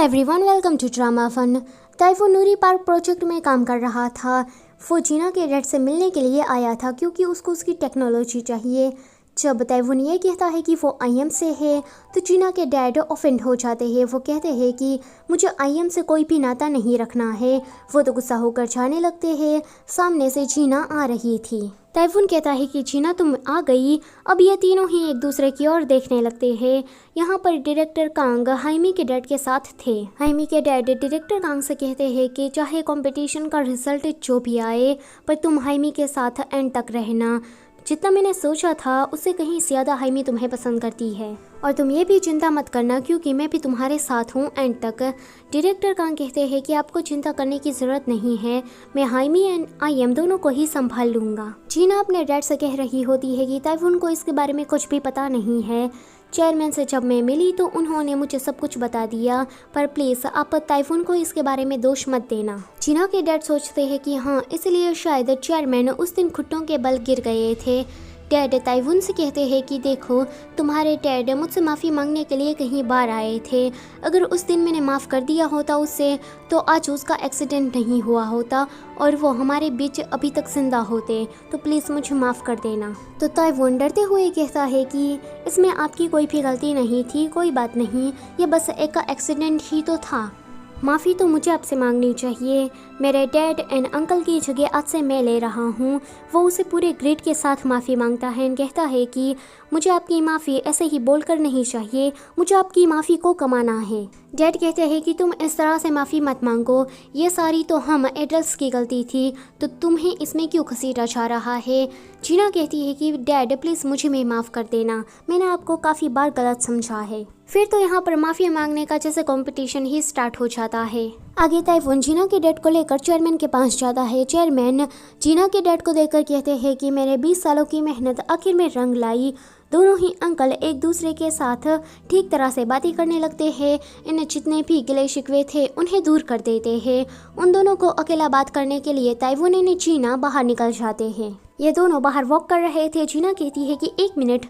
Everyone, welcome to drama fun. Taifun Nuri Park project में काम कर रहा था। वो जीना के डैड से मिलने के लिए आया था क्योंकि उसको उसकी टेक्नोलॉजी चाहिए। जब ताइफून ये कहता है कि वो आईएम से है तो जीना के डैड ऑफेंड हो जाते हैं। वो कहते हैं कि मुझे आईएम से कोई भी नाता नहीं रखना है। वो तो गुस्सा होकर जाने लगते हैं। सामने से जीना आ रही थी। ताइफून कहता है कि जीना तुम आ गई। अब ये तीनों ही एक दूसरे की ओर देखने लगते हैं। यहाँ पर डायरेक्टर कांग हाइमी के डैड के साथ थे। हाइमी के डैड डायरेक्टर कांग से कहते हैं कि चाहे कंपटीशन का रिजल्ट जो भी आए, पर तुम हाइमी के साथ एंड तक रहना। जितना मैंने सोचा था उससे कहीं ज़्यादा हाइमी तुम्हें पसंद करती है और तुम ये भी चिंता मत करना क्योंकि मैं भी तुम्हारे साथ हूँ एंड तक। डायरेक्टर कांग कहते हैं कि आपको चिंता करने की ज़रूरत नहीं है, मैं हाइमी एंड आईएम दोनों को ही संभाल लूँगा। जीना अपने डैड से कह रही होती है कि ताइफून को इसके बारे में कुछ भी पता नहीं है। चेयरमैन से जब मैं मिली तो उन्होंने मुझे सब कुछ बता दिया, पर प्लीज़ आप ताइफून को इसके बारे में दोष मत देना। जीना के डैड सोचते हैं कि हाँ, इसलिए शायद चेयरमैन उस दिन घुटनों के बल गिर गए थे। डैड ताइफून से कहते हैं कि देखो, तुम्हारे डैड मुझसे माफ़ी मांगने के लिए कहीं बाहर आए थे। अगर उस दिन मैंने माफ़ कर दिया होता उससे तो आज उसका एक्सीडेंट नहीं हुआ होता और वो हमारे बीच अभी तक जिंदा होते। तो प्लीज़ मुझे माफ़ कर देना। तो ताइफून डरते हुए कहता है कि इसमें आपकी कोई भी गलती नहीं थी, कोई बात नहीं, ये बस एक एक्सीडेंट ही तो था। माफ़ी तो मुझे आपसे मांगनी चाहिए। मेरे डैड एंड अंकल की जगह आज से मैं ले रहा हूँ। वो उसे पूरे ग्रेड के साथ माफ़ी मांगता है एंड कहता है कि मुझे आपकी माफ़ी ऐसे ही बोलकर नहीं चाहिए, मुझे आपकी माफ़ी को कमाना है। डैड कहते हैं कि तुम इस तरह से माफ़ी मत मांगो, ये सारी तो हम एडल्ट्स की गलती थी, तो तुम्हें इसमें क्यों घसीटा जा रहा है। जीना कहती है कि डैड प्लीज़ मुझे मैं माफ़ कर देना, मैंने आपको काफ़ी बार गलत समझा है। फिर तो यहाँ पर माफ़ी मांगने का जैसे कंपटीशन ही स्टार्ट हो जाता है। आगे ताइफून जीना के डैड को लेकर चेयरमैन के पास जाता है। चेयरमैन जीना के डैड को देखकर कहते हैं कि मेरे 20 सालों की मेहनत आखिर में रंग लाई। दोनों ही अंकल एक दूसरे के साथ ठीक तरह से बातें करने लगते हैं। इन्हें जितने भी गिले शिकवे थे उन्हें दूर कर देते हैं। उन दोनों को अकेला बात करने के लिए ताइफून और जीना बाहर निकल जाते हैं। ये दोनों बाहर वॉक कर रहे थे। जीना कहती है कि 1 मिनट,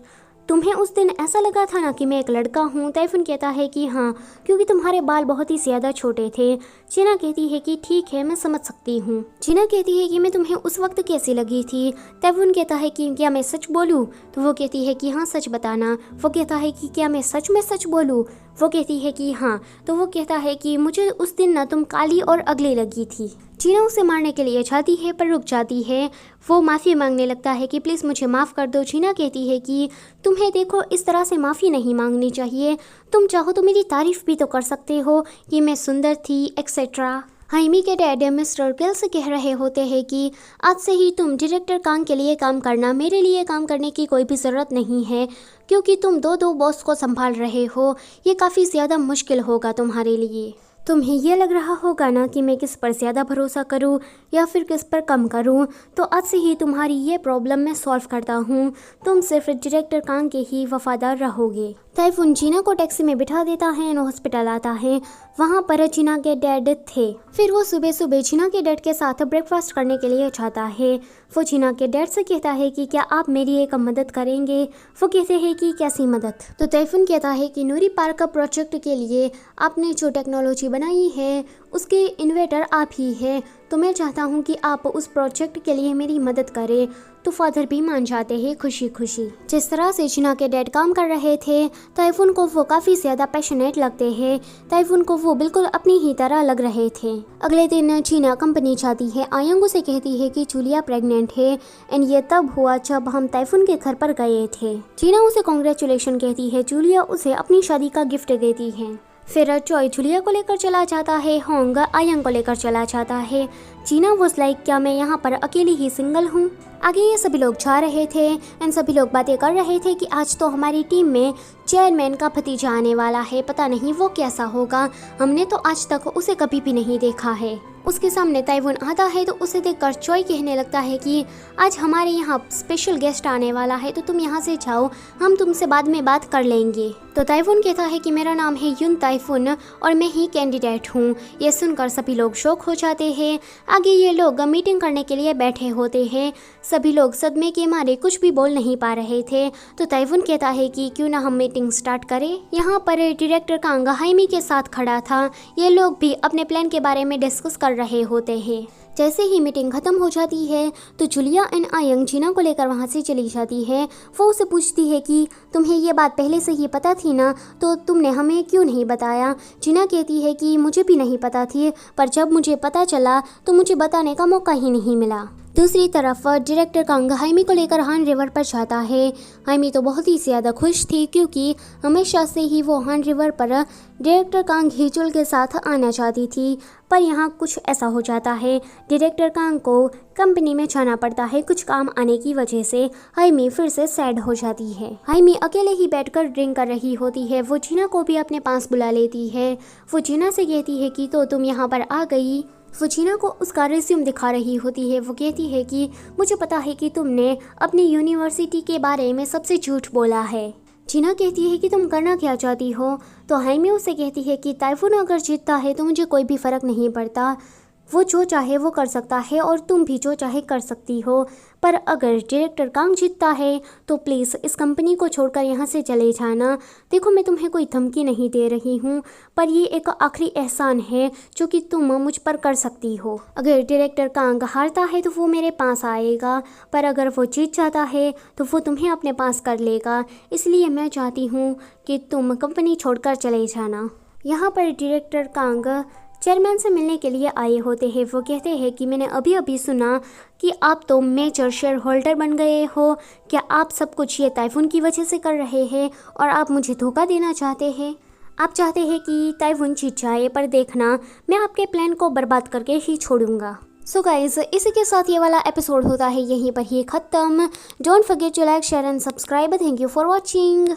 तुम्हें उस दिन ऐसा लगा था ना कि मैं एक लड़का हूँ। ताइफून कहता है कि हाँ, क्योंकि तुम्हारे बाल बहुत ही ज़्यादा छोटे थे। जीना कहती है कि ठीक है, मैं समझ सकती हूँ। जीना कहती है कि मैं तुम्हें उस वक्त कैसी लगी थी। ताइफून कहता है कि क्या मैं सच बोलूँ, तो वो कहती है कि हाँ सच बताना। वो कहता है कि क्या मैं सच में सच बोलूँ, वो कहती है कि हाँ। तो वो कहता है कि मुझे उस दिन ना तुम काली और अगली लगी थी। जीना उसे मारने के लिए जाती है पर रुक जाती है। वो माफ़ी मांगने लगता है कि प्लीज़ मुझे माफ़ कर दो। जीना कहती है कि तुम्हें देखो, इस तरह से माफ़ी नहीं मांगनी चाहिए। तुम चाहो तो मेरी तारीफ़ भी तो कर सकते हो कि मैं सुंदर थी एक्सेट्रा। हाइमी के डैड मिस्टर किल से कह रहे होते हैं कि आज से ही तुम डायरेक्टर कांग के लिए काम करना, मेरे लिए काम करने की कोई भी ज़रूरत नहीं है क्योंकि तुम दो बॉस को संभाल रहे हो। ये काफ़ी ज़्यादा मुश्किल होगा तुम्हारे लिए। तुम्हें ये लग रहा होगा ना कि मैं किस पर ज़्यादा भरोसा करूं या फिर किस पर कम करूं, तो आज से ही तुम्हारी ये प्रॉब्लम मैं सॉल्व करता हूं। तुम सिर्फ डायरेक्टर कांग के ही वफादार रहोगे। ताइफून जीना को टैक्सी में बिठा देता है और हॉस्पिटल आता है। वहाँ पर जीना के डैड थे। फिर वो सुबह सुबह जीना के डैड के साथ ब्रेकफास्ट करने के लिए जाता है। वो जीना के डैड से कहता है कि क्या आप मेरी एक मदद करेंगे। वो कहते हैं कि कैसी मदद। तो ताइफून कहता है कि नूरी पार्क का प्रोजेक्ट के लिए आपने जो टेक्नोलॉजी बनाई है उसके इन्वेंटर आप ही है, तो मैं चाहता हूँ कि आप उस प्रोजेक्ट के लिए मेरी मदद करें। तो फादर भी मान जाते हैं खुशी खुशी। जिस तरह से जीना के डैड काम कर रहे थे ताइफून को वो काफ़ी ज़्यादा पैशनेट लगते हैं। ताइफून को वो बिल्कुल अपनी ही तरह लग रहे थे। अगले दिन जीना कंपनी जाती है। आयंगू से कहती है कि जूलिया प्रेग्नेंट है एंड ये तब हुआ जब हम ताइफून के घर पर गए थे। जीना उसे कॉन्ग्रेचुलेशन कहती है। जूलिया उसे अपनी शादी का गिफ्ट देती है। फिर चॉय जूलिया को लेकर चला जाता है। होंग आयंग को लेकर चला जाता है। जीना वो लाइक क्या मैं यहाँ पर अकेली ही सिंगल हूँ। आगे ये सभी लोग जा रहे थे एंड सभी लोग बातें कर रहे थे कि आज तो हमारी टीम में चेयरमैन का भतीजा आने वाला है, पता नहीं वो कैसा होगा, हमने तो आज तक उसे कभी भी नहीं देखा है। उसके सामने ताइफून आता है तो उसे देखकर चॉय कहने लगता है कि आज हमारे यहाँ स्पेशल गेस्ट आने वाला है, तो तुम यहाँ से जाओ, हम तुमसे बाद में बात कर लेंगे। तो ताइफून कहता है कि मेरा नाम है युन ताइफून और मैं ही कैंडिडेट हूँ। ये सुनकर सभी लोग शॉक हो जाते हैं। आगे ये लोग मीटिंग करने के लिए बैठे होते हैं। सभी लोग सदमे के मारे कुछ भी बोल नहीं पा रहे थे। तो ताइफून कहता है कि क्यों ना हम मीटिंग स्टार्ट करें। यहाँ पर डायरेक्टर कांग हाइमी के साथ खड़ा था। ये लोग भी अपने प्लान के बारे में डिस्कस कर रहे होते हैं। जैसे ही मीटिंग खत्म हो जाती है तो जूलिया एंड आयंग जीना को लेकर वहाँ से चली जाती है। वो उसे पूछती है कि तुम्हें ये बात पहले से ही पता थी ना, तो तुमने हमें क्यों नहीं बताया। जीना कहती है कि मुझे भी नहीं पता थी, पर जब मुझे पता चला तो मुझे बताने का मौका ही नहीं मिला। दूसरी तरफ डायरेक्टर कांग हाइमी को लेकर हान रिवर पर जाता है। हाइमी तो बहुत ही ज़्यादा खुश थी क्योंकि हमेशा से ही वो हान रिवर पर डायरेक्टर कांग हिजुल के साथ आना चाहती थी। पर यहाँ कुछ ऐसा हो जाता है, डायरेक्टर कांग को कंपनी में जाना पड़ता है कुछ काम आने की वजह से। हाइमी फिर से सैड हो जाती है। हाइमी अकेले ही बैठकर ड्रिंक कर रही होती है। वो जीना को भी अपने पास बुला लेती है। वो जीना से कहती है कि तो तुम यहाँ पर आ गई। वो जीना को उसका रिज्यूम दिखा रही होती है। वो कहती है कि मुझे पता है कि तुमने अपनी यूनिवर्सिटी के बारे में सबसे झूठ बोला है। जीना कहती है कि तुम करना क्या चाहती हो। तो हाइमी उसे कहती है कि ताइफून अगर जीतता है तो मुझे कोई भी फ़र्क नहीं पड़ता। वो जो चाहे वो कर सकता है और तुम भी जो चाहे कर सकती हो। पर अगर डायरेक्टर कांग जीतता है तो प्लीज़ इस कंपनी को छोड़कर यहाँ से चले जाना। देखो, मैं तुम्हें कोई धमकी नहीं दे रही हूँ, पर ये एक आखिरी एहसान है जो कि तुम मुझ पर कर सकती हो। अगर डायरेक्टर कांग हारता है तो वो मेरे पास आएगा, पर अगर वो जीत जाता है तो वो तुम्हें अपने पास कर लेगा। इसलिए मैं चाहती हूँ कि तुम कंपनी छोड़कर चले जाना। यहाँ पर डायरेक्टर कांग चेयरमैन से मिलने के लिए आए होते हैं। वो कहते हैं कि मैंने अभी अभी सुना कि आप तो मेजर शेयर होल्डर बन गए हो। क्या आप सब कुछ ये ताइफून की वजह से कर रहे हैं और आप मुझे धोखा देना चाहते हैं? आप चाहते हैं कि ताइफून जीत जाए, पर देखना मैं आपके प्लान को बर्बाद करके ही छोड़ूंगा। सो गाइज, इसी के साथ ये वाला एपिसोड होता है यहीं पर ही ख़त्म। Don't forget to like, share and subscribe. Thank you for watching.